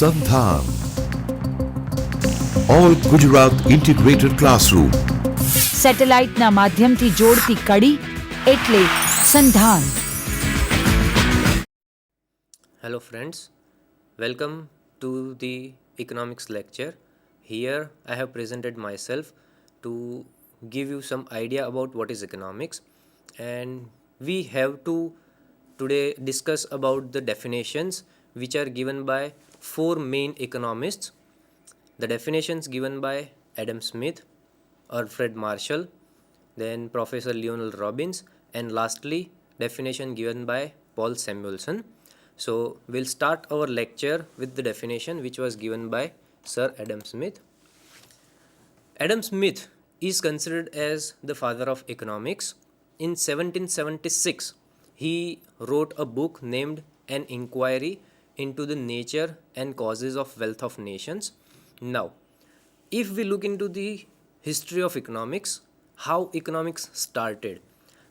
SANDHAN, All Gujarat Integrated Classroom. સેટેલાઇટના માધ્યમથી જોડતી કડી એટલે સંધાન. Hello friends, welcome to the economics lecture. Here I have presented myself to give you some idea about what is economics, and we have to today discuss about the definitions which are given by four main economists. The definitions given by Adam Smith, Alfred Marshall, then Professor Lionel Robbins, and lastly definition given by Paul Samuelson. So we'll start our lecture with the definition which was given by Sir Adam Smith. Adam Smith is considered as the father of economics. In 1776, he wrote a book named An Inquiry into the Nature and Causes of Wealth of Nations. Now, if we look into the history of economics, how economics started,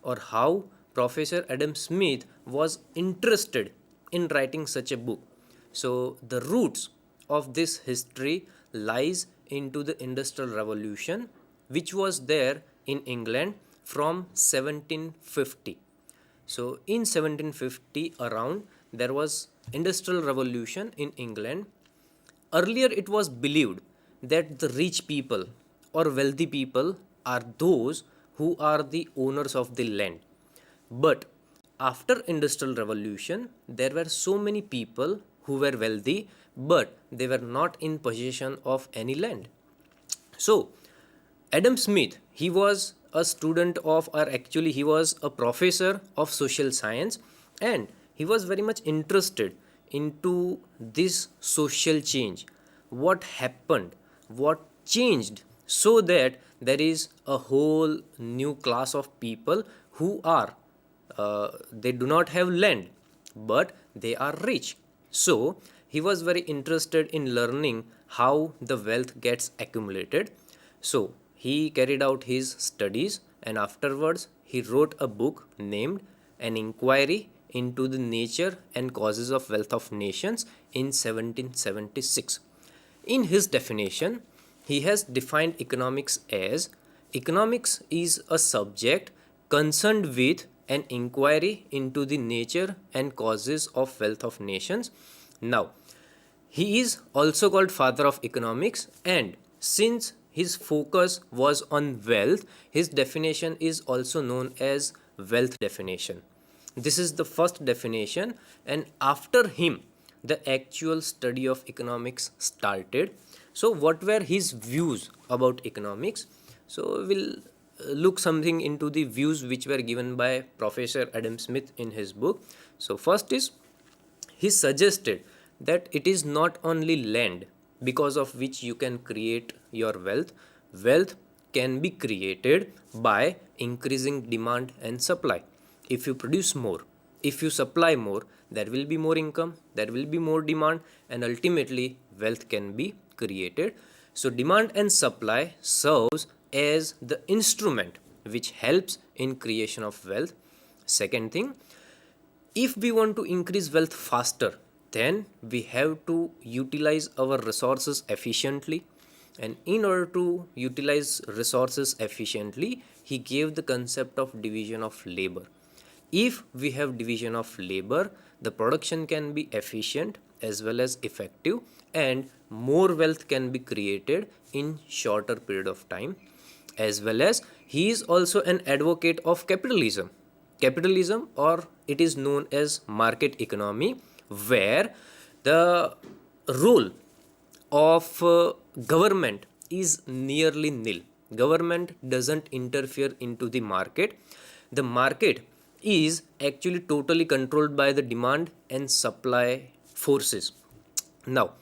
or how Professor Adam Smith was interested in writing such a book. So the roots of this history lies into the Industrial Revolution, which was there in England from 1750. So in 1750 around, there was Industrial Revolution in England. Earlier it was believed that the rich people or wealthy people are those who are the owners of the land. But after Industrial Revolution, there were so many people who were wealthy, but they were not in possession of any land. So Adam Smith, he was a student of, or actually he was a professor of social science, and he was very much interested into this social change. What happened? What changed so that there is a whole new class of people who are they do not have land, but they are rich. So he was very interested in learning how the wealth gets accumulated. So he carried out his studies, and afterwards he wrote a book named An Inquiry into the Nature and Causes of Wealth of Nations in 1776. In his definition, he has defined economics as economics is a subject concerned with an inquiry into the nature and causes of wealth of nations. Now, he is also called father of economics, and since his focus was on wealth, his definition is also known as wealth definition. This is the first definition, and after him the actual study of economics started. So what were his views about economics? So we'll look something into the views which were given by Professor Adam Smith in his book. So first is, he suggested that it is not only land because of which you can create your wealth. Wealth can be created by increasing demand and supply. If you produce more, if you supply more, there will be more income, there will be more demand, and ultimately wealth can be created. So demand and supply serves as the instrument which helps in creation of wealth. Second thing, if we want to increase wealth faster, then we have to utilize our resources efficiently. And in order to utilize resources efficiently, he gave the concept of division of labor. If we have division of labor, the production can be efficient as well as effective, and more wealth can be created in shorter period of time. As well as, he is also an advocate of capitalism. Capitalism, or it is known as market economy, where the role of government is nearly nil. Government doesn't interfere into the market. The market is actually totally controlled by the demand and supply forces. Now,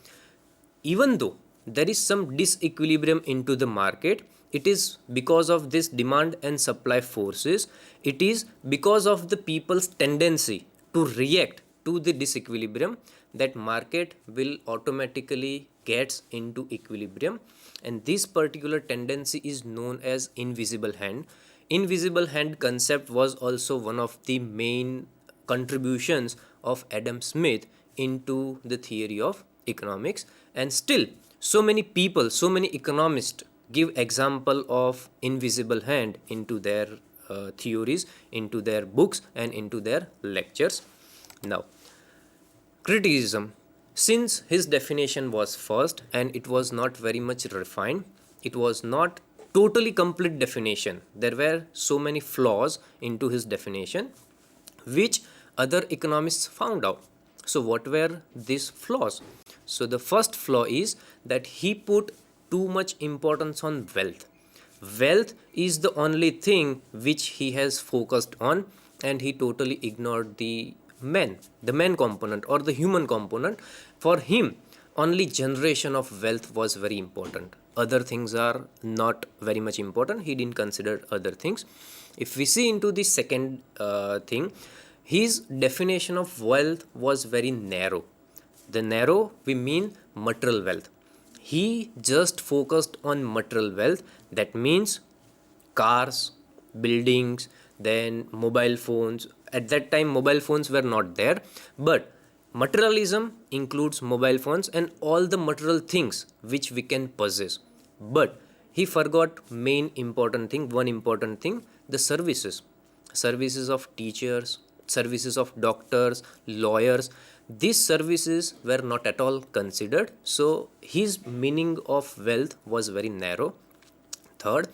even though there is some disequilibrium into the market, it is because of this demand and supply forces. It is because of the people's tendency to react to the disequilibrium that market will automatically gets into equilibrium, and this particular tendency is known as invisible hand. Invisible hand concept was also one of the main contributions of Adam Smith into the theory of economics, and still so many people, so many economists give example of invisible hand into their theories, into their books, and into their lectures. Now, criticism. Since his definition was first and it was not very much refined, it was not totally complete definition. There were so many flaws into his definition which other economists found out. So what were these flaws? So the first flaw is that he put too much importance on wealth. Wealth is the only thing which he has focused on, and he totally ignored the man component or the human component. For him, only generation of wealth was very important. Other things are not very much important. He didn't consider other things. If we see into the second thing, his definition of wealth was very narrow. The narrow, we mean material wealth. He just focused on material wealth. That means cars, buildings, then mobile phones. At that time, mobile phones were not there, but materialism includes mobile phones and all the material things which we can possess. But he forgot one important thing, the services. Services of teachers, services of doctors, lawyers. These services were not at all considered. So his meaning of wealth was very narrow. Third,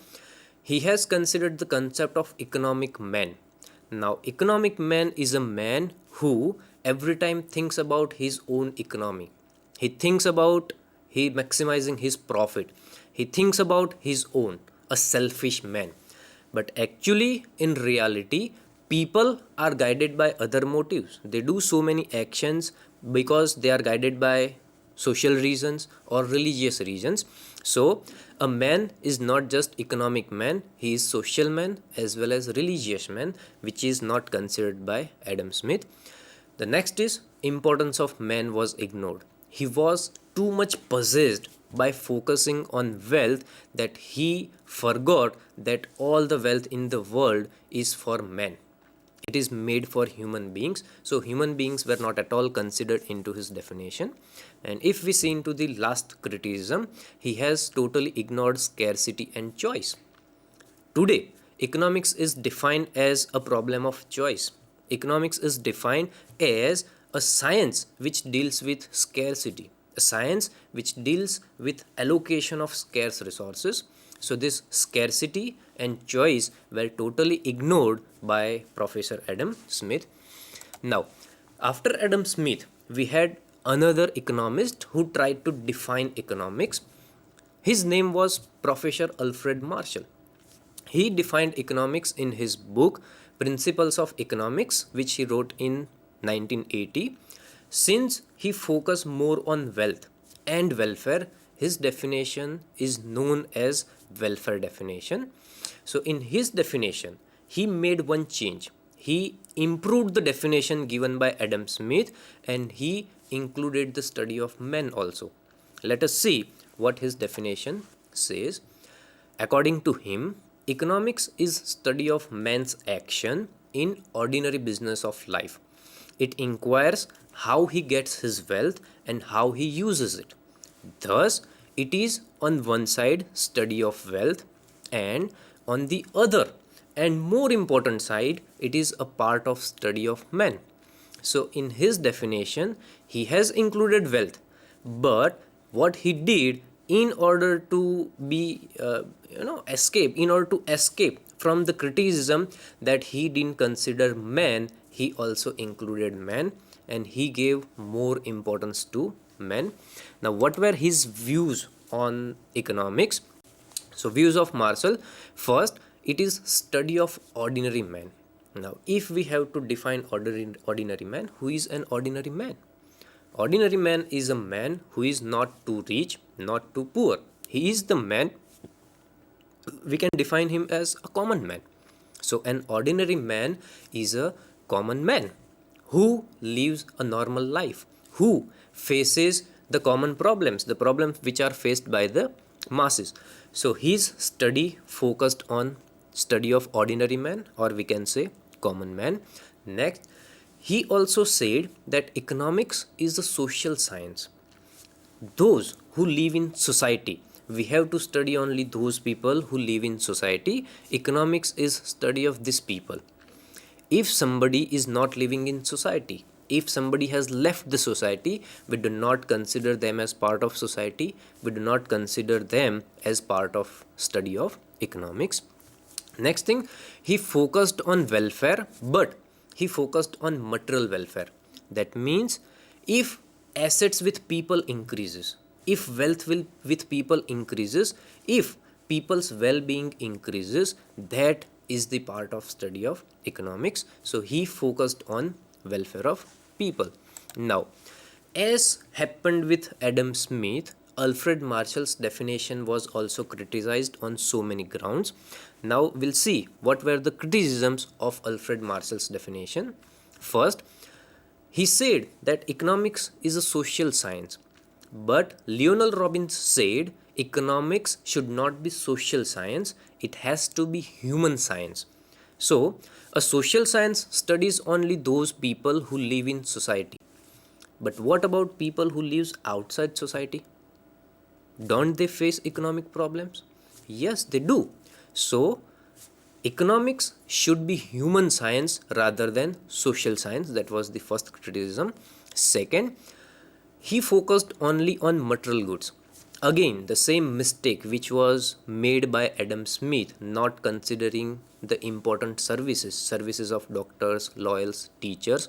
he has considered the concept of economic man. Now, economic man is a man who every time thinks about his own economy. He thinks about he maximizing his profit. He thinks about his own, a selfish man. But actually, in reality, people are guided by other motives. They do so many actions because they are guided by social reasons or religious reasons. So a man is not just economic man, he is social man as well as religious man, which is not considered by Adam Smith. The next is importance of man was ignored. He was too much possessed by focusing on wealth that he forgot that all the wealth in the world is for men. It is made for human beings. So human beings were not at all considered into his definition. And if we see into the last criticism, he has totally ignored scarcity and choice. Today, economics is defined as a problem of choice. Economics is defined as a science which deals with scarcity, a science which deals with allocation of scarce resources. So this scarcity and choice were totally ignored by Professor Adam Smith. Now, after Adam Smith, we had another economist who tried to define economics. His name was Professor Alfred Marshall. He defined economics in his book Principles of Economics, which he wrote in 1980. Since he focused more on wealth and welfare, his definition is known as welfare definition. So in his definition, he made one change. He improved the definition given by Adam Smith and he included the study of men also. Let us see what his definition says. According to him, economics is study of man's action in ordinary business of life. It inquires how he gets his wealth and how he uses it. Thus, it is on one side study of wealth and on the other and more important side, it is a part of study of man. So in his definition, he has included wealth, but what he did in order to be escape from the criticism that he didn't consider man, he also included man and he gave more importance to men. Now, what were his views on economics? So views of Marshall: first, it is study of ordinary man. Now, if we have to define ordinary man, who is an ordinary man? Ordinary man is a man who is not too rich, not too poor. He is the man, we can define him as a common man. So an ordinary man is a common man who lives a normal life, who faces the common problems, the problems which are faced by the masses. So his study focused on study of ordinary man, or we can say common man. Next, he also said that economics is a social science. those who live in society. We have to study only those people who live in society. Economics is study of these people. If somebody is not living in society, if somebody has left the society, we do not consider them as part of society. We do not consider them as part of study of economics. Next thing, he focused on welfare, but he focused on material welfare. That means if assets with people increases, if wealth will with people increases, if people's well-being increases, that is the part of study of economics. So he focused on welfare of people. Now, as happened with Adam Smith, Alfred Marshall's definition was also criticized on so many grounds. Now we'll see what were the criticisms of Alfred Marshall's definition. First, he said that economics is a social science, but Lionel Robbins said economics should not be social science, it has to be human science. So, a social science studies only those people who live in society. But what about people who live outside society? Don't they face economic problems? Yes, they do. So, economics should be human science rather than social science. That was the first criticism. Second, he focused only on material goods. Again, the same mistake which was made by Adam Smith, not considering the important services of doctors, lawyers, teachers.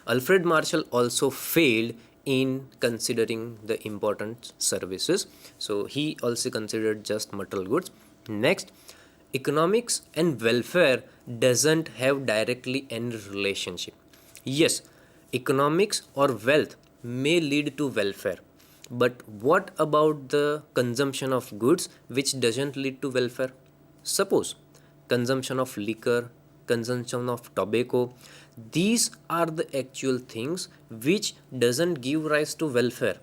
Alfred Marshall also failed in considering the important services. So he also considered just material goods. Next, economics and welfare doesn't have directly any relationship. Yes, economics or wealth may lead to welfare, but what about the consumption of goods which doesn't lead to welfare? Suppose consumption of liquor, consumption of tobacco, these are the actual things which doesn't give rise to welfare,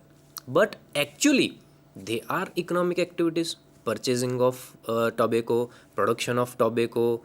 but actually they are economic activities. Purchasing of tobacco, production of tobacco,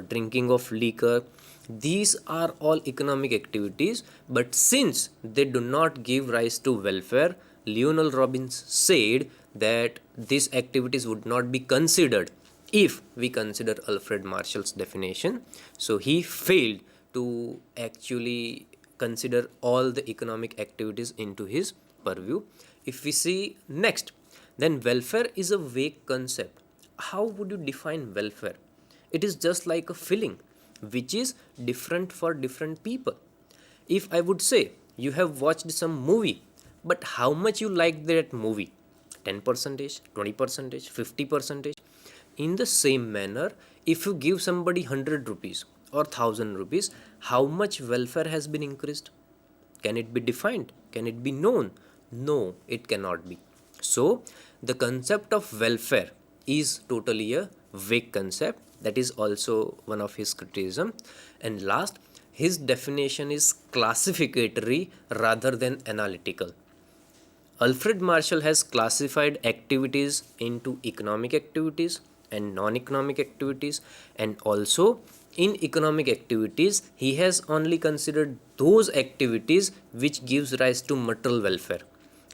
drinking of liquor, these are all economic activities, but since they do not give rise to welfare, Lionel Robbins said that these activities would not be considered if we consider Alfred Marshall's definition. So he failed to actually consider all the economic activities into his purview. If we see next, then welfare is a vague concept. How would you define welfare? It is just like a feeling which is different for different people. If I would say you have watched some movie, but how much you like that movie? 10%, 20%, 50%. In the same manner, if you give somebody 100 rupees or 1000 rupees, how much welfare has been increased? Can it be defined? Can it be known? No, it cannot be. So, the concept of welfare is totally a vague concept. That is also one of his criticism. And last, his definition is classificatory rather than analytical. Alfred Marshall has classified activities into economic activities and non-economic activities, and also in economic activities he has only considered those activities which gives rise to material welfare.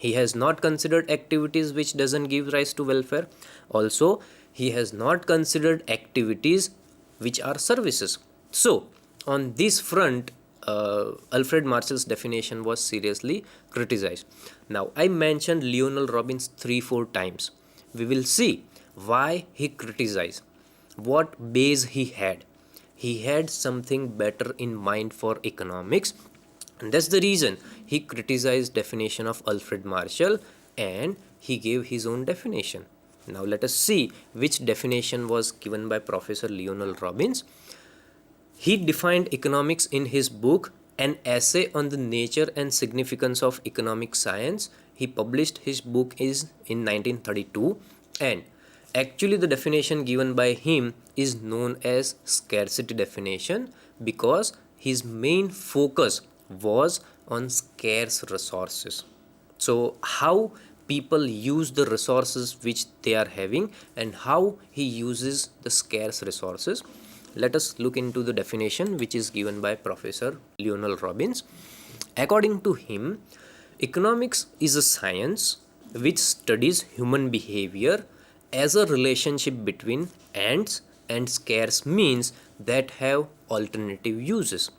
He has not considered activities which doesn't give rise to welfare. Also, he has not considered activities which are services. So, on this front, Alfred Marshall's definition was seriously criticized. Now, I mentioned Lionel Robbins 3-4 times. We will see why he criticized, what base he had. He had something better in mind for economics, and that's the reason he criticized definition of Alfred Marshall and he gave his own definition. Now let us see which definition was given by Professor Lionel Robbins. He defined economics in his book, An Essay on the Nature and Significance of Economic Science. He published his book in 1932, and actually the definition given by him is known as scarcity definition because his main focus was on scarce resources. So how people use the resources which they are having and how he uses the scarce resources. Let us look into the definition which is given by Professor Lionel Robbins. According to him, Economics is a science which studies human behavior as a relationship between ends and scarce means that have alternative uses.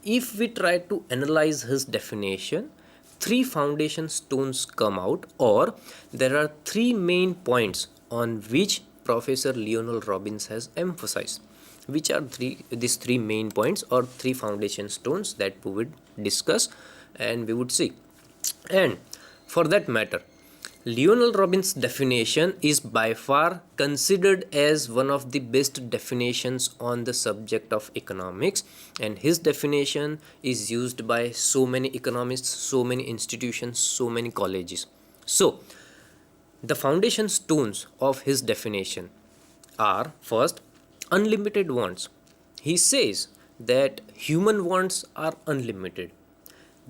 If we try to analyze his definition, three foundation stones come out, or there are three main points on which Professor Lionel Robbins has emphasized. Which are these three main points or three foundation stones that we would discuss and we would see. And for that matter, Lionel Robbins' definition is by far considered as one of the best definitions on the subject of economics, and his definition is used by so many economists, so many institutions, so many colleges. So, the foundation stones of his definition are: first, unlimited wants. He says that human wants are unlimited.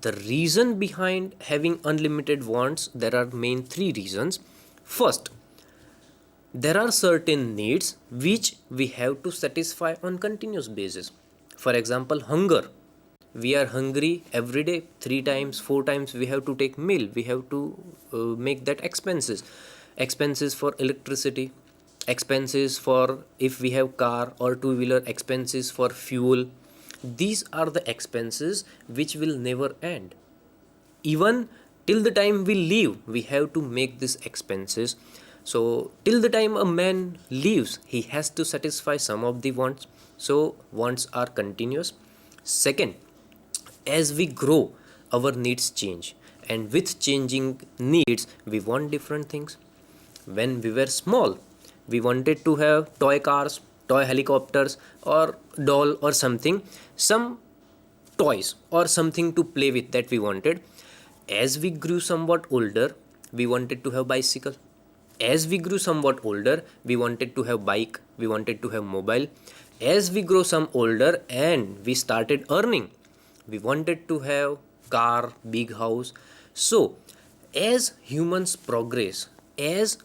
The reason behind having unlimited wants, there are main three reasons. First, there are certain needs which we have to satisfy on continuous basis. For example, hunger. We are hungry every day, 3 times, 4 times we have to take meal. We have to make that expenses for electricity, expenses for if we have car or two-wheeler, expenses for fuel. These are the expenses which will never end. Even till the time we live, we have to make these expenses. So till the time a man lives, he has to satisfy some of the wants. So wants are continuous. Second, as we grow, our needs change, and with changing needs, we want different things. When we were small, we wanted to have toy cars, toy helicopters, or doll or something, some toys or something to play with that we wanted. As we grew somewhat older, we wanted to have bicycle. As we grew somewhat older, we wanted to have bike, we wanted to have mobile. As we grow some older and we started earning, we wanted to have car, big house. So as humans progress, as